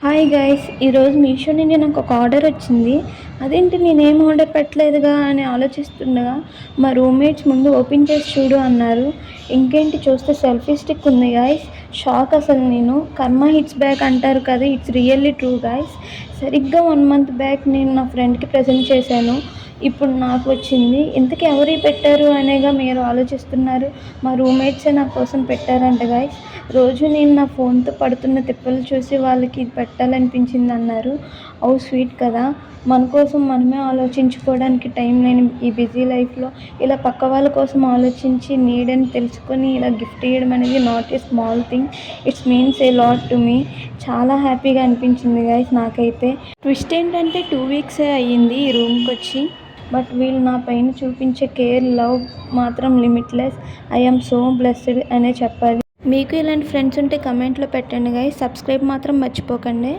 Hi guys, ఈరోజు మీషో నుండి నాకు ఒక ఆర్డర్ వచ్చింది. అదేంటి నేనేం ఆర్డర్ పెట్టలేదుగా అని ఆలోచిస్తుండగా మా రూమ్మేట్స్ ముందు ఓపెన్ చేసి చూడు అన్నారు. ఇంకేంటి చూస్తే సెల్ఫీ స్టిక్ ఉంది గైస్. షాక్ అసలు. నేను కర్మ హిట్స్ బ్యాక్ అంటారు కదా, ఇట్స్ రియల్లీ ట్రూ గైస్. సరిగ్గా 1 మంత్ బ్యాక్ నేను నా ఫ్రెండ్కి ప్రజెంట్ చేశాను. ఇప్పుడు నాకు వచ్చింది. ఇంతకీ ఎవరు పెట్టారు అనేగా మీరు ఆలోచిస్తున్నారు. మా రూమ్మేట్సే నా కోసం పెట్టారంట గైస్. రోజు నేను నా ఫోన్తో పడుతున్న తిప్పలు చూసి వాళ్ళకి ఇది పెట్టాలనిపించింది అన్నారు. హౌ స్వీట్ కదా. మన కోసం మనమే ఆలోచించుకోవడానికి టైం లేని ఈ బిజీ లైఫ్లో ఇలా పక్క వాళ్ళ కోసం ఆలోచించి నీడ్ అని తెలుసుకొని ఇలా గిఫ్ట్ ఇవ్వడం అనేది not a small thing. It's means a lot to me. చాలా హ్యాపీగా అనిపించింది గైస్ నాకైతే. ట్విస్ట్ ఏంటంటే 2 వీక్సే అయ్యింది ఈ రూమ్కి వచ్చి. బట్ వీళ్ళు నా పైన చూపించే కేర్, లవ్ మాత్రం limitless. I am so blessed అనే చెప్పాలి. మీకు ఇలాంటి ఫ్రెండ్స్ ఉంటే కమెంట్లో పెట్టండి గైస్. సబ్స్క్రైబ్ మాత్రం మర్చిపోకండి.